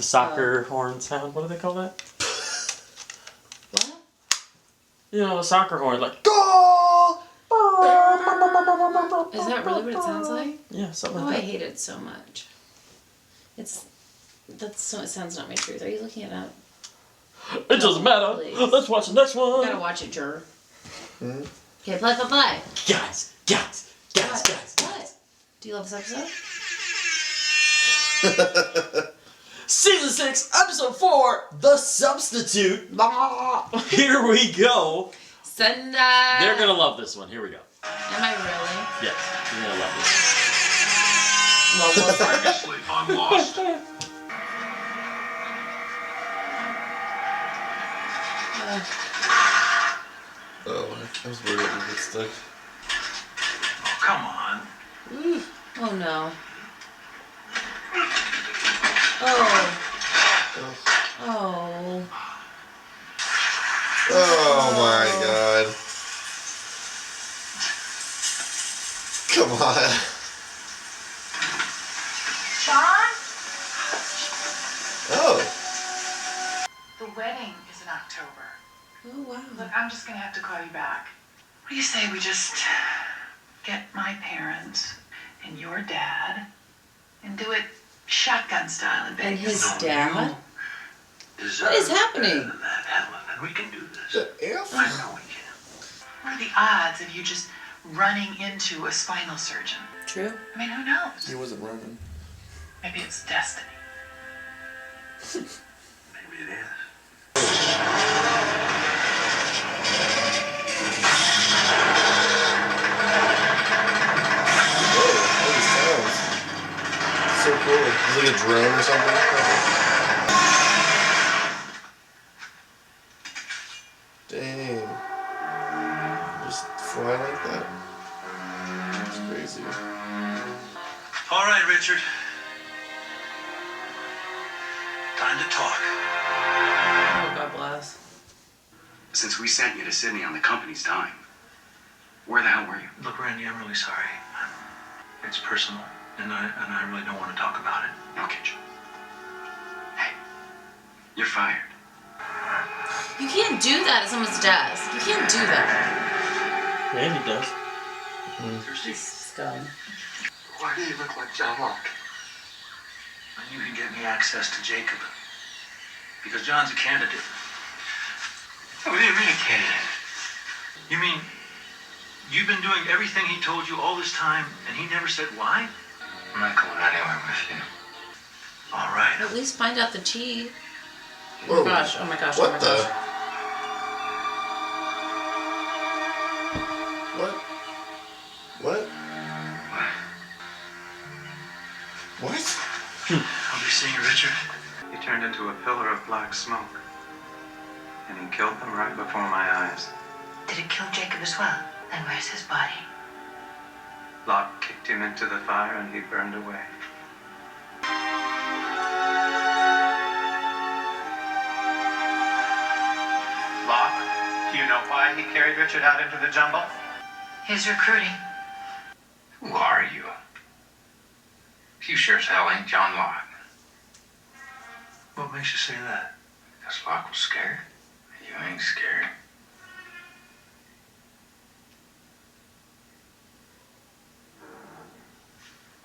The soccer horn sound. What do they call that? What? You know, the soccer horn, like goal. Is that really what it sounds like? Yeah, something Oh, like I that. hate it so much. It sounds not my truth. Are you looking it up? It doesn't matter. Please. Let's watch the next one. You gotta watch it, Jur. Hmm? Okay, play. Guys. What? Do you love this episode? Season 6, Episode 4, The Substitute. Here we go. Sunday. They're gonna love this one. Here we go. Am I really? Yes, you're gonna love this. Well, we'll start. Previously on Lost. Oh, I was worried it would get stuck. Oh, come on. Oh no. Oh. Oh. Oh my god. Come on. Sean? Oh. The wedding is in October. Oh wow. Look, I'm just gonna have to call you back. What do you say we just get my parents and your dad and do it shotgun style in And Vegas? his dad? What is happening? That Helen, and we can do this. The F? I know we can. What are the odds of you just running into a spinal surgeon? True. I mean, who knows? He wasn't running. Maybe it's destiny. Maybe it is. Whoa, holy sounds. So cool. It's like a drone or something. Dang. Just fly like that? That's crazy. All right, Richard. Time to talk. Oh, God bless. Since we sent you to Sydney on the company's dime, where the hell were you? Look, Randy, I'm really sorry. It's personal, and I really don't want to talk about it. Okay, Joe. Hey, you're fired. You can't do that at someone's desk. You can't do that. Randy does. Thirsty? Scum. Why do you look like John Locke? I knew he'd get me access to Jacob. Because John's a candidate. What do you mean a candidate? You mean you've been doing everything he told you all this time, and he never said why? I'm not going anywhere with you. All right. At least find out the tea. Whoa. Oh my gosh, oh my gosh, What oh my the? gosh. What? What? I'll be seeing you, Richard. He turned into a pillar of black smoke. And he killed them right before my eyes. Did it kill Jacob as well? And where's his body? Locke kicked him into the fire and he burned away. Locke, do you know why he carried Richard out into the jungle? His recruiting. Who are you? You sure as hell ain't John Locke. What makes you say that? Because Locke was scared. You ain't scared.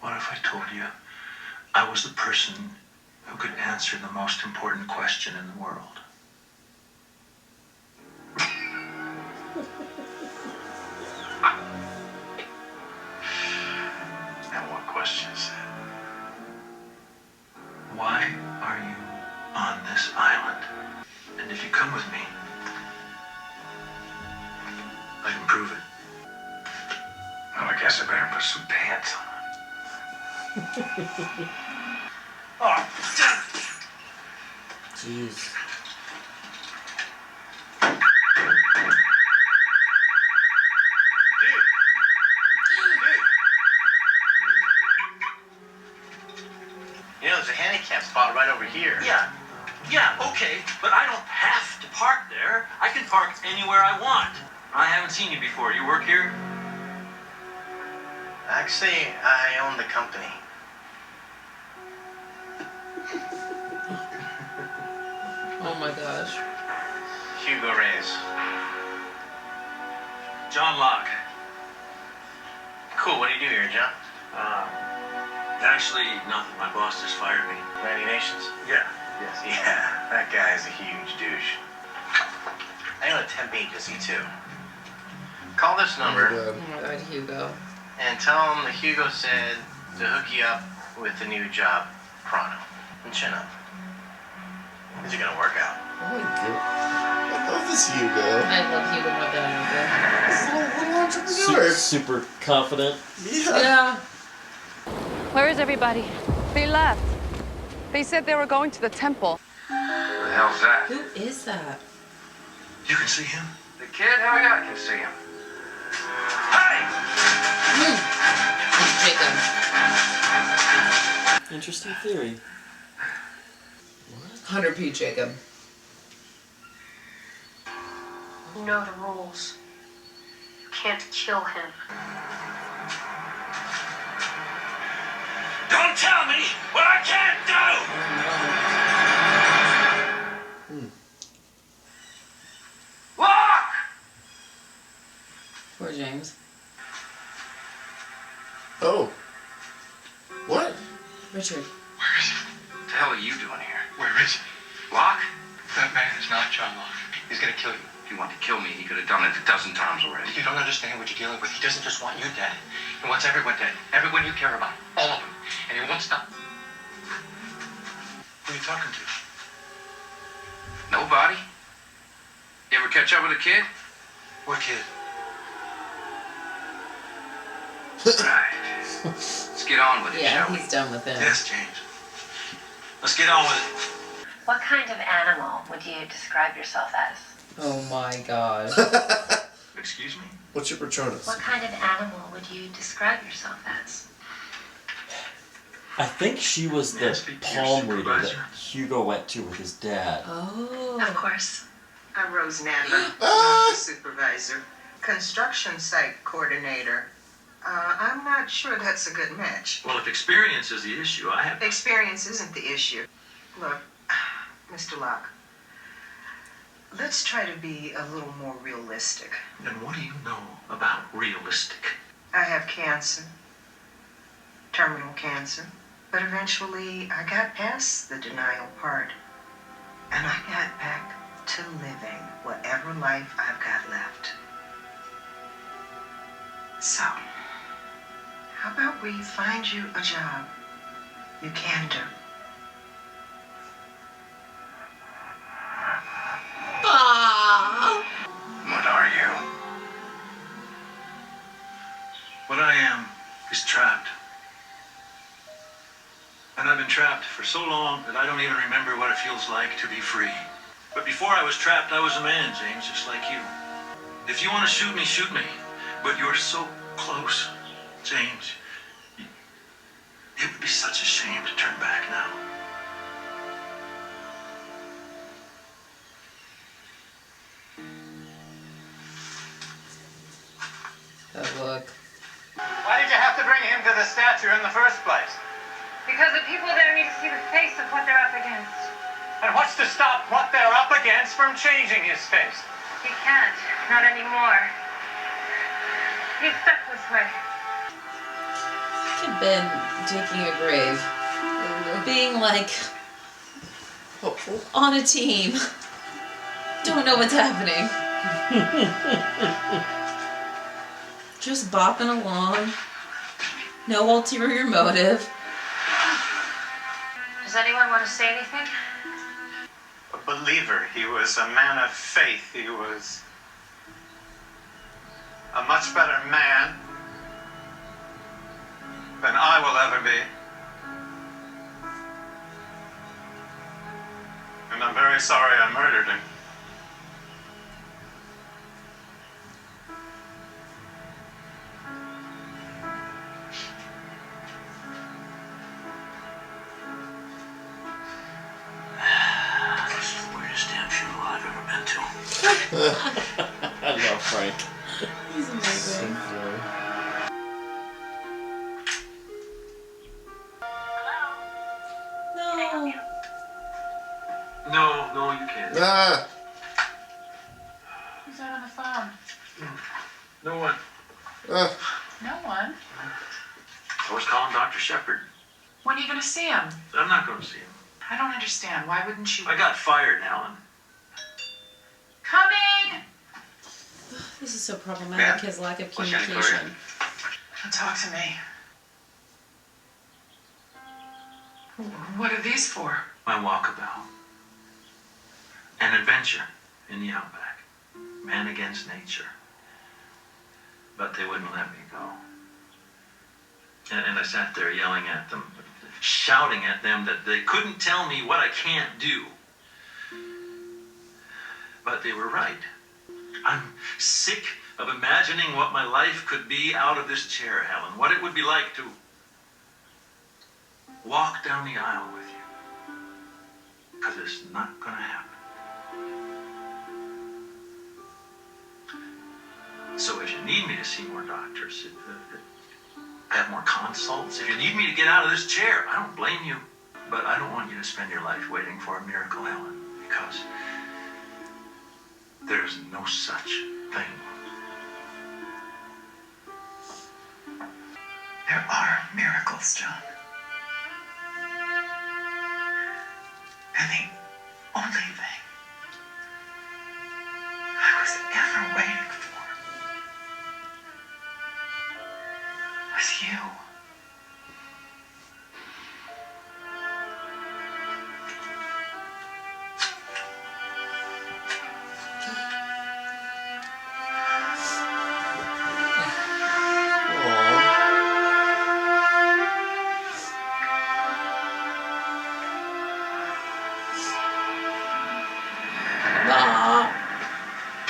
What if I told you I was the person who could answer the most important question in the world? And what question is that? Why are you on this island? And if you come with me, I can prove it. Well, I guess I better put some pants on. Oh, Jeez. You know, there's a handicap spot right over here. Yeah, okay, but I don't have to park there. I can park anywhere I want. I haven't seen you before. You work here? Actually, I own the company. Oh my gosh. Hugo Reyes. John Locke. Cool, what do you do here, John? Actually, nothing. My boss just fired me. 90 Nations? Yeah. Yes. Yeah, that guy is a huge douche. I know a temp agency too. Call this number Oh my god, Hugo. and tell him that Hugo said to hook you up with the new job, Prono. And chin up. Is it gonna work out? Oh my god. I love this Hugo. I love Hugo more than I This little entrepreneur. Super confident. Yeah. Yeah. Where is everybody? They left. They said they were going to the temple. Who the hell's that? Who is that? You can see him? The kid? Hell yeah, I can see him. Hey! It's Jacob. Interesting theory. 100p Jacob. You know the rules. You can't kill him. Don't tell me what I can't do! Lock! Poor James. Oh. What? Richard. Where is he? What the hell are you doing here? Where is he? Locke? That man is not John Locke. He's gonna kill you. If he wanted to kill me, he could have done it a dozen times already. You don't understand what you're dealing with. He doesn't just want you dead. He wants everyone dead. Everyone you care about. All of them. And he won't stop. Who are you talking to? Nobody? You ever catch up with a kid? What kid? Right. Let's get on with it, Yeah, shall we? he's done with him. Yes, James. Let's get on with it. What kind of animal would you describe yourself as? Oh my gosh. Excuse me? What's your Patronus? What kind of animal would you describe yourself as? I think she was May I the speak to your palm reader that supervisor? Hugo went to with his dad. Oh. Of course. I'm Rose Nadler, the supervisor, construction site coordinator. I'm not sure that's a good match. Well, if experience is the issue, I have... Experience isn't the issue. Look, Mr. Locke, let's try to be a little more realistic. Then what do you know about realistic? I have cancer, terminal cancer, but eventually I got past the denial part, and I got back to living whatever life I've got left. So, how about we find you a job you can do? What are you? What I am is trapped. And I've been trapped for so long that I don't even remember what it feels like to be free. But before I was trapped, I was a man, James, just like you. If you want to shoot me, shoot me. But you're so close, James. It would be such a shame to turn back now. That look. Why did you have to bring him to the statue in the first place? Because the people there need to see the face of what they're up against. And what's to stop what they're up against from changing his face? He can't. Not anymore. He's stuck this way. Look at Ben digging a grave. Being like Hopeful. on a team. Don't know what's happening. Just bopping along. No ulterior motive. Does anyone want to say anything? A believer. He was a man of faith. He was a much better man than I will ever be. And I'm very sorry I murdered him. This is the weirdest damn funeral I've ever been to. I love Frank. He's amazing. Hello? No. No, you can't. Ah! Who's that on the phone? No one. No one. I was calling Dr. Shepard. When are you going to see him? I'm not going to see him. I don't understand. Why wouldn't you? I got fired, Helen. Coming! This is so problematic, his lack of communication. Talk to me. What are these for? My walkabout. An adventure in the outback. Man against nature. But they wouldn't let me go. And I sat there yelling at them, shouting at them that they couldn't tell me what I can't do. But they were right. I'm sick of imagining what my life could be out of this chair, Helen. What it would be like to walk down the aisle with you. Because it's not going to happen. So if you need me to see more doctors, have more consults, if you need me to get out of this chair, I don't blame you. But I don't want you to spend your life waiting for a miracle, Helen, because there's no such thing. There are miracles, John. And the only thing I was ever waiting for was you.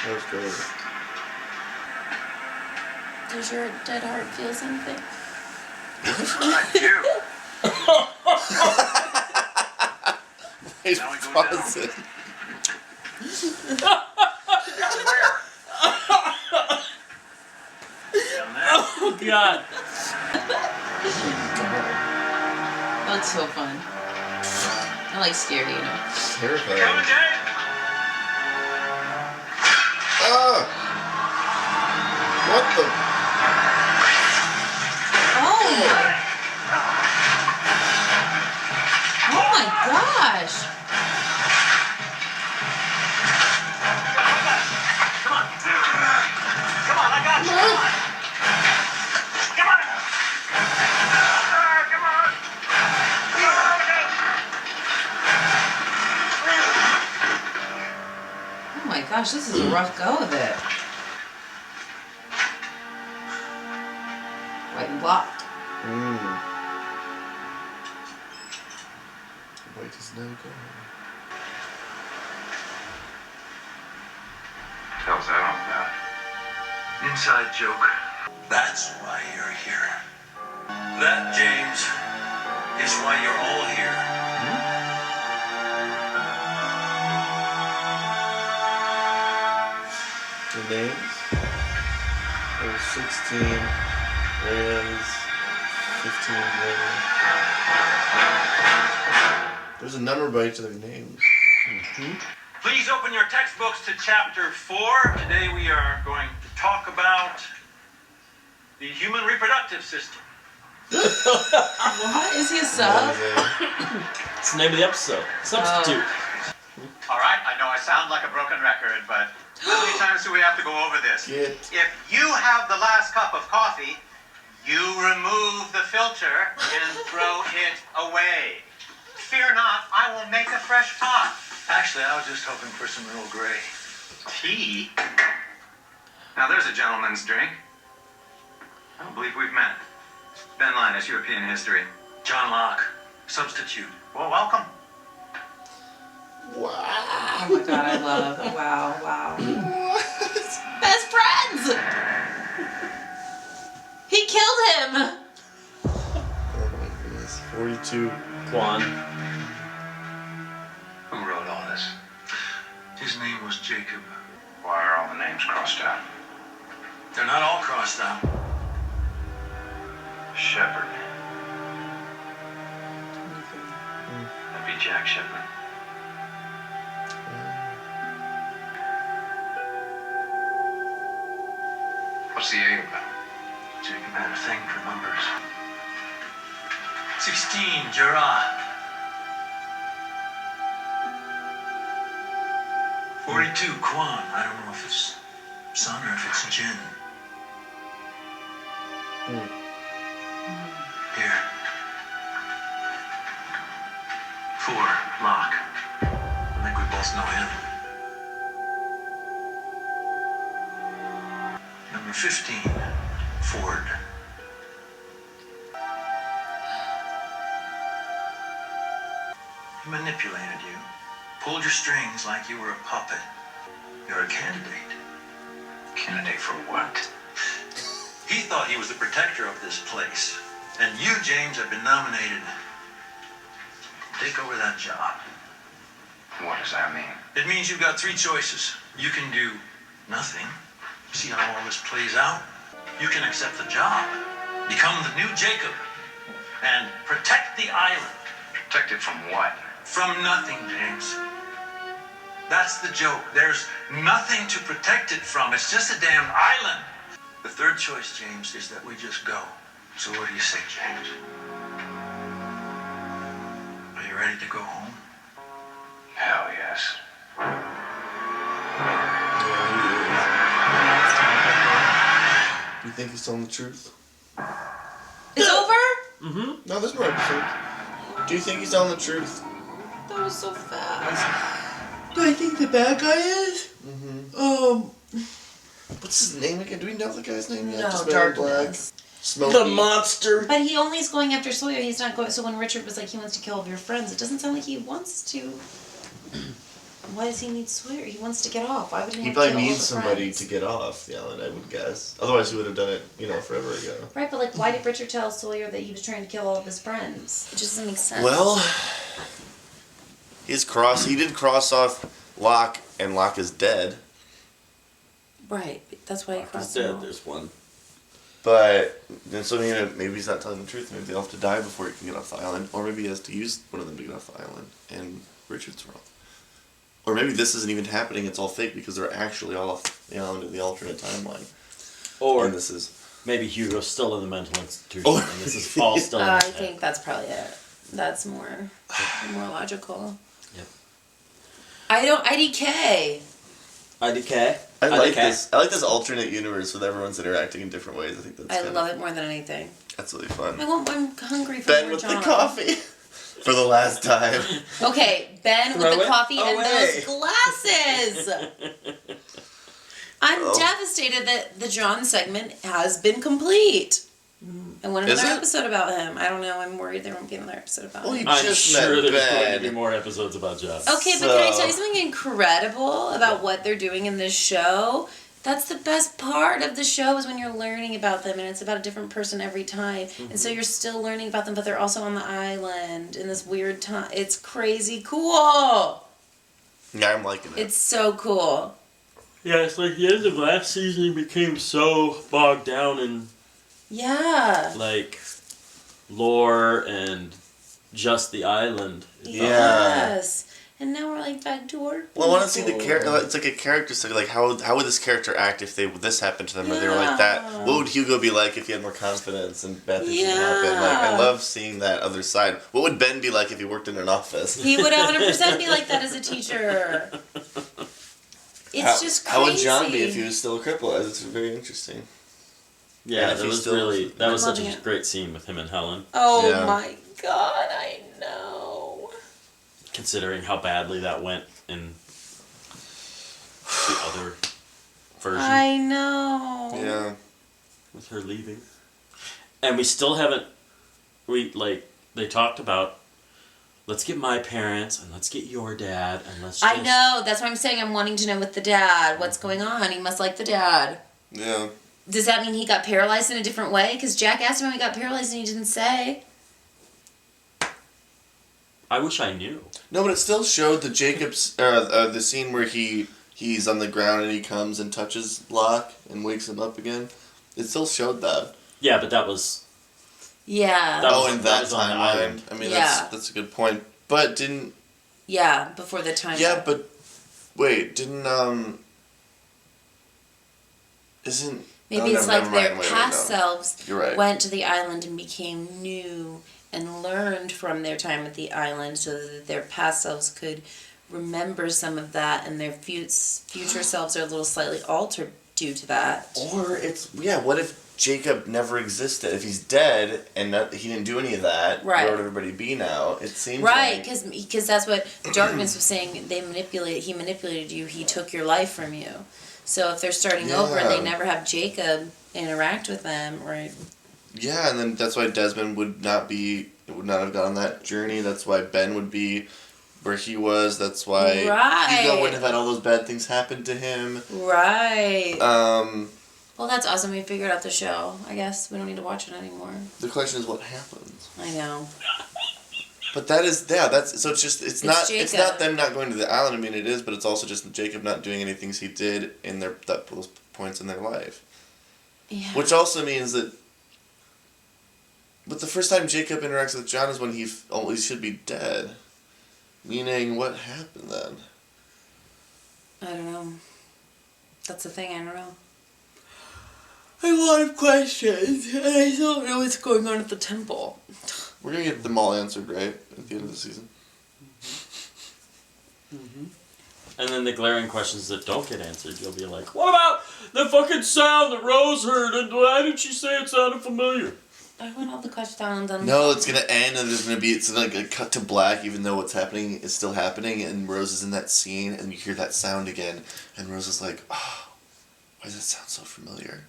That was great. Does your dead heart feel something? I do. He's Now we go down. pausing. Oh God. That's so fun. I like scary, you know. Terrifying. Ah! What the? Oh my gosh! Come on, I got you. Come on. Come on. Come on. Oh my gosh, this is a rough go of it. White and block. White is no go. How's that all about? Inside joke. That's why you're here. That, James, is why you're all here. The names? There's 16, Reyes, 15, Reyes. There's a number by each of their names. Please open your textbooks to chapter 4. Today we are going to talk about the human reproductive system. What? Is he a sub? It's the name of the episode. Substitute. All right, I know I sound like a broken record, but how many times do we have to go over this? If you have the last cup of coffee, you remove the filter and throw it away. Fear not, I will make a fresh pot. Actually, I was just hoping for some Earl Grey. Tea? Now there's a gentleman's drink. I don't believe we've met. Ben Linus, European history. John Locke, substitute. Well, welcome. Wow. Oh my god, I love it. Wow. Best friends! He killed him! Oh my goodness. 42. Quan. Who wrote all this? His name was Jacob. Why are all the names crossed out? They're not all crossed out. Shepard. That'd be Jack Shepard. What's the 8 about? Jacob had a thing for numbers. 16, Gerard. 42, Quan. I don't know if it's son or if it's Jin. Here. 4, Locke. I think we both know him. Number 15, Ford. He manipulated you. Pulled your strings like you were a puppet. You're a candidate. Candidate for what? He thought he was the protector of this place. And you, James, have been nominated to take over that job. What does that mean? It means you've got 3 choices. You can do nothing. See how all this plays out? You can accept the job. Become the new Jacob. And protect the island. Protected from what? From nothing, James. That's the joke. There's nothing to protect it from. It's just a damn island. The 3rd choice, James, is that we just go. So what do you say, James? Are you ready to go home? Hell yes. You think he's telling the truth? It's over? Mm-hmm. No, there's more episodes. Do you think he's telling the truth? That was so fast. Do I think the bad guy is? Mm-hmm. What's his name again? Do we know the guy's name yet? No, Just Men in Black. Darkness. Smokey. The monster. But he only is going after Sawyer. He's not going. So when Richard was like, he wants to kill all of your friends, it doesn't sound like he wants to. Why does he need Sawyer? He wants to get off. Why would he? He have probably to kill all needs the somebody friends? to get off the island, I would guess. Otherwise, he would have done it, forever ago. Right, but like, why did Richard tell Sawyer that he was trying to kill all of his friends? It just doesn't make sense. Well, he did cross off Locke, and Locke is dead. Right, that's why he He's crossed dead. him off. There's one. But then, so maybe he's not telling the truth. Maybe they'll have to die before he can get off the island, or maybe he has to use one of them to get off the island, and Richard's wrong. Or maybe this isn't even happening. It's all fake because they're actually all off the island in the alternate timeline. Or and this is maybe Hugo's still in the mental institution, Oh. and this is all still. In I his head. think that's probably it. That's more logical. Yep. IDK. IDK. I like IDK. this. I like this alternate universe with everyone's interacting in different ways. I think that's. I love it more than anything. That's really fun. I'm hungry for Ben more with John. the coffee for the last time. Okay, Ben Throw with the it coffee and away. those glasses. I'm devastated that the John segment has been complete. I want Is another it? episode about him. I don't know. I'm worried there won't be another episode about him. I'm just sure met there's going to Ben. be more episodes about John. Okay, but can I tell you something incredible about what they're doing in this show? That's the best part of the show is when you're learning about them, and it's about a different person every time. And so you're still learning about them, but they're also on the island in this weird time. It's crazy cool. Yeah, I'm liking it. It's so cool. Yeah, it's like the end of last season he became so bogged down in Yeah. like lore and just the island. Yes. And now we're like back to our Well, I want to see the people. character. It's like a character study. Like how would this character act if this happened to them, or they were like that? What would Hugo be like if he had more confidence and bad things didn't happen? Like I love seeing that other side. What would Ben be like if he worked in an office? He would 100% be like that as a teacher. It's just crazy. How would John be if he was still a cripple? It's very interesting. Yeah, And if that he's was still- really that was such loving a it. great scene with him and Helen. Oh Yeah. my god, I know. Considering how badly that went in the other version I know. Yeah. with her leaving. And we still haven't they talked about let's get my parents and let's get your dad and let's just I know. That's why I'm saying I'm wanting to know with the dad what's going on. He must like the dad. Yeah. Does that mean he got paralyzed in a different way? Because Jack asked him when he got paralyzed and he didn't say. I wish I knew. No, but it still showed the the scene where he's on the ground and he comes and touches Locke and wakes him up again. It still showed that. Yeah, but that was Yeah. In that was on the timeline. island. I mean, Yeah. that's a good point. But didn't... Yeah, before the time. Yeah, but... Wait, didn't, Isn't... Maybe it's like their past no. selves You're right. went to the island and became new and learned from their time at the island so that their past selves could remember some of that, and their future selves are a little slightly altered due to that. Or what if Jacob never existed? If he's dead and he didn't do any of that, right. where would everybody be now? It seems right, because that's what Darkness was saying. He manipulated you. He took your life from you. So if they're starting over and they never have Jacob interact with them, right? Yeah, and then that's why Desmond would not have gone on that journey. That's why Ben would be where he was. That's why Hugo wouldn't have had all those bad things happen to him. Right. Well, that's awesome. We figured out the show. I guess we don't need to watch it anymore. The question is, what happens? I know. But it's not them not going to the island. I mean, it is, but it's also just Jacob not doing any things he did in those points in their life. Yeah. Which also means that. But the first time Jacob interacts with John is when he should be dead. Meaning, what happened then? I don't know. That's the thing, I don't know. I have a lot of questions, and I don't know what's going on at the temple. We're going to get them all answered, right? At the end of the season. Mm-hmm. And then the glaring questions that don't get answered, you'll be like, what about the fucking sound that Rose heard, and why did she say it sounded familiar? I want all the questions on. No, it's going to end, and there's going to be, it's like a cut to black, even though what's happening is still happening, and Rose is in that scene, and you hear that sound again, and Rose is like, oh, why does that sound so familiar?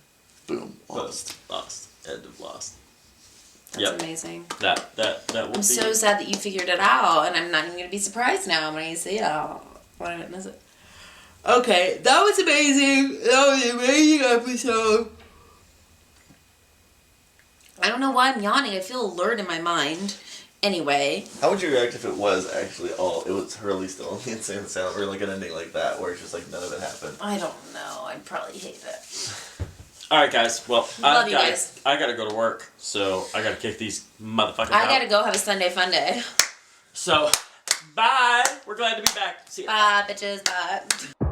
Boom, lost. End of Lost. That's amazing. That will I'm so sad that you figured it out, and I'm not even going to be surprised now when I see it all. When I miss it. Okay, that was amazing. That was an amazing episode. I don't know why I'm yawning. I feel alert in my mind. Anyway. How would you react if it was actually it was Hurley still in the Insane Asylum, or like an ending like that, where it's just like none of it happened? I don't know. I'd probably hate it. Alright, guys. Well, Love you guys. I gotta go to work, so I gotta kick these motherfuckers out. I gotta go have a Sunday fun day. So, bye. We're glad to be back. See ya. Bye, bitches. Bye.